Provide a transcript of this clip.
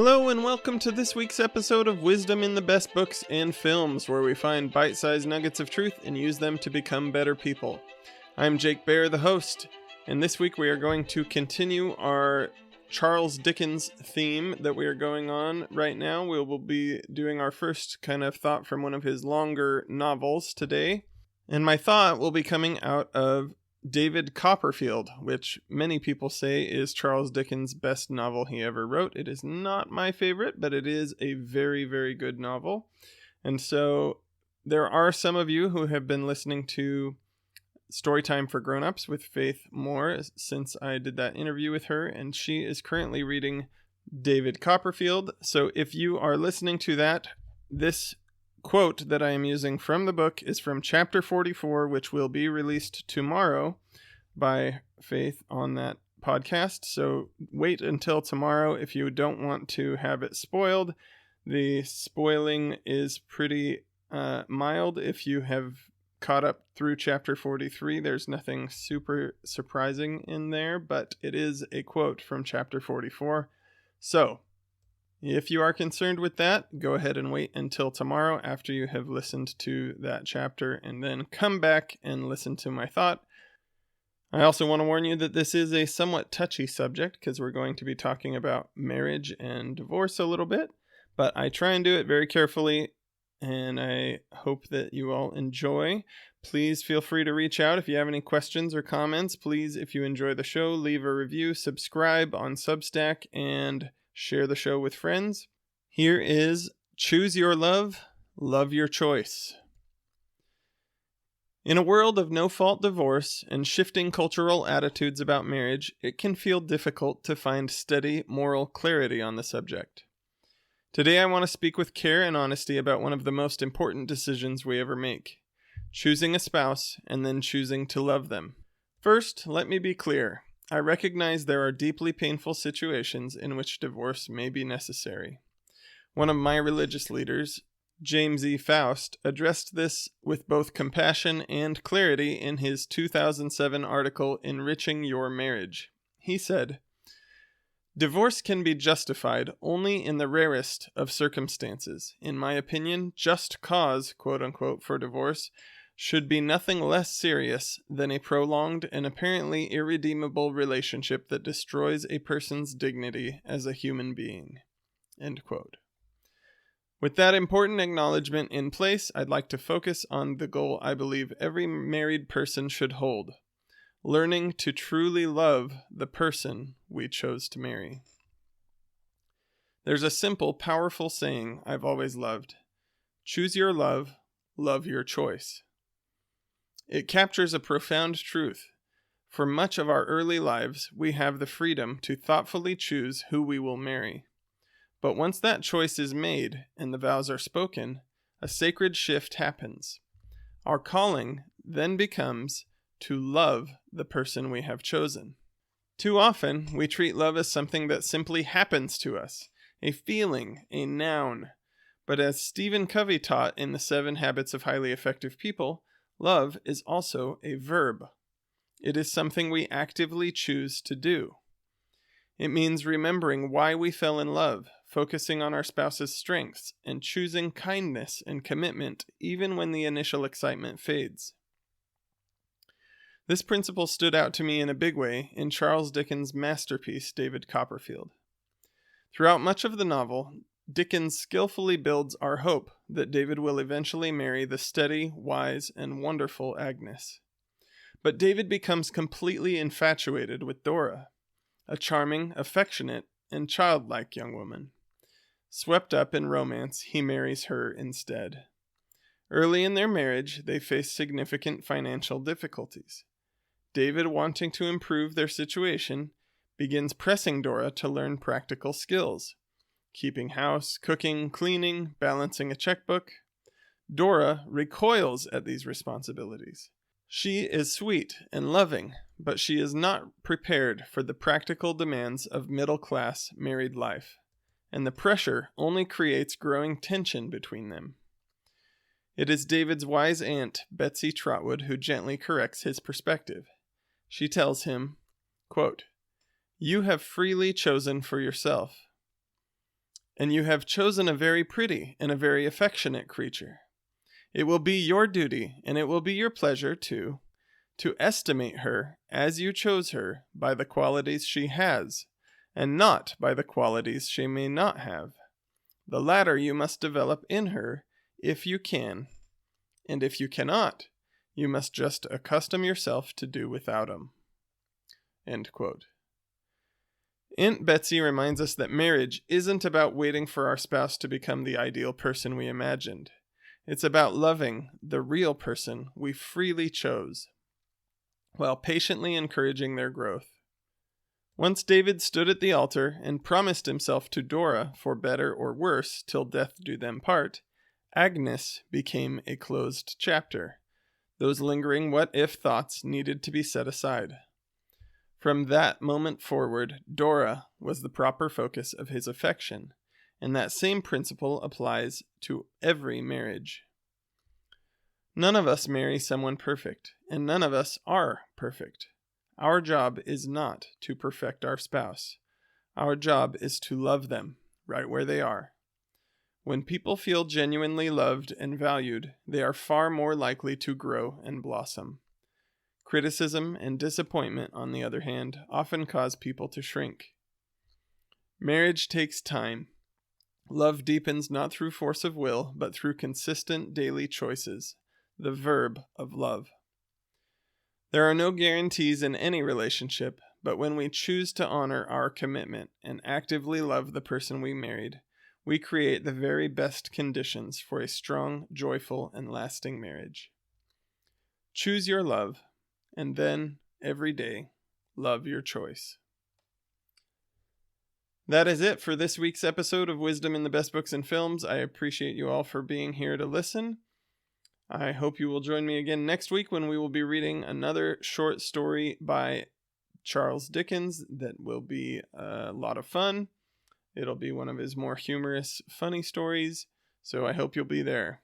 Hello and welcome to this week's episode of Wisdom in the Best Books and Films, where we find bite-sized nuggets of truth and use them to become better people. I'm Jake Baer, the host, and this week we are going to continue our Charles Dickens theme that we are going on right now. We will be doing our first kind of thought from one of his longer novels today, and my thought will be coming out of David Copperfield, which many people say is Charles Dickens' best novel he ever wrote. It is not my favorite, but it is a very, very good novel. And so there are some of you who have been listening to Storytime for Grown-Ups with Faith Moore since I did that interview with her, and she is currently reading David Copperfield. So if you are listening to that, this quote that I am using from the book is from chapter 44, which will be released tomorrow by Faith on that podcast. So wait until tomorrow if you don't want to have it spoiled. The spoiling is pretty mild. If you have caught up through chapter 43, there's nothing super surprising in there, but it is a quote from chapter 44. So if you are concerned with that, go ahead and wait until tomorrow after you have listened to that chapter, and then come back and listen to my thought. I also want to warn you that this is a somewhat touchy subject because we're going to be talking about marriage and divorce a little bit, but I try and do it very carefully, and I hope that you all enjoy. Please feel free to reach out if you have any questions or comments. Please, if you enjoy the show, leave a review, subscribe on Substack, and share the show with friends. Here is Choose Your Love, Love Your Choice. In a world of no-fault divorce and shifting cultural attitudes about marriage, it can feel difficult to find steady moral clarity on the subject. Today I want to speak with care and honesty about one of the most important decisions we ever make: choosing a spouse and then choosing to love them. First, let me be clear. I recognize there are deeply painful situations in which divorce may be necessary. One of my religious leaders, James E. Faust, addressed this with both compassion and clarity in his 2007 article, Enriching Your Marriage. He said, "Divorce can be justified only in the rarest of circumstances. In my opinion, just cause, quote-unquote, for divorce should be nothing less serious than a prolonged and apparently irredeemable relationship that destroys a person's dignity as a human being." End quote. With that important acknowledgement in place, I'd like to focus on the goal I believe every married person should hold: learning to truly love the person we chose to marry. There's a simple, powerful saying I've always loved: choose your love, love your choice. It captures a profound truth. For much of our early lives, we have the freedom to thoughtfully choose who we will marry. But once that choice is made and the vows are spoken, a sacred shift happens. Our calling then becomes to love the person we have chosen. Too often, we treat love as something that simply happens to us, a feeling, a noun. But as Stephen Covey taught in The 7 Habits of Highly Effective People, love is also a verb. It is something we actively choose to do. It means remembering why we fell in love, focusing on our spouse's strengths, and choosing kindness and commitment even when the initial excitement fades. This principle stood out to me in a big way in Charles Dickens' masterpiece, David Copperfield. Throughout much of the novel, Dickens skillfully builds our hope that David will eventually marry the steady, wise, and wonderful Agnes. But David becomes completely infatuated with Dora, a charming, affectionate, and childlike young woman. Swept up in romance, he marries her instead. Early in their marriage, they face significant financial difficulties. David, wanting to improve their situation, begins pressing Dora to learn practical skills: keeping house, cooking, cleaning, balancing a checkbook. Dora recoils at these responsibilities. She is sweet and loving, but she is not prepared for the practical demands of middle-class married life, and the pressure only creates growing tension between them. It is David's wise aunt, Betsy Trotwood, who gently corrects his perspective. She tells him, quote, "You have freely chosen for yourself. and you have chosen a very pretty and a very affectionate creature. It will be your duty, and it will be your pleasure, too, to estimate her as you chose her by the qualities she has, and not by the qualities she may not have. The latter you must develop in her if you can, and if you cannot, you must just accustom yourself to do without 'em." End quote. Aunt Betsy reminds us that marriage isn't about waiting for our spouse to become the ideal person we imagined. It's about loving the real person we freely chose, while patiently encouraging their growth. Once David stood at the altar and promised himself to Dora for better or worse till death do them part, Agnes became a closed chapter. Those lingering what-if thoughts needed to be set aside. From that moment forward, Dora was the proper focus of his affection, and that same principle applies to every marriage. None of us marry someone perfect, and none of us are perfect. Our job is not to perfect our spouse. Our job is to love them right where they are. When people feel genuinely loved and valued, they are far more likely to grow and blossom. Criticism and disappointment, on the other hand, often cause people to shrink. Marriage takes time. Love deepens not through force of will, but through consistent daily choices, the verb of love. There are no guarantees in any relationship, but when we choose to honor our commitment and actively love the person we married, we create the very best conditions for a strong, joyful, and lasting marriage. Choose your love, and then, every day, love your choice. That is it for this week's episode of Wisdom in the Best Books and Films. I appreciate you all for being here to listen. I hope you will join me again next week when we will be reading another short story by Charles Dickens that will be a lot of fun. It'll be one of his more humorous, funny stories, so I hope you'll be there.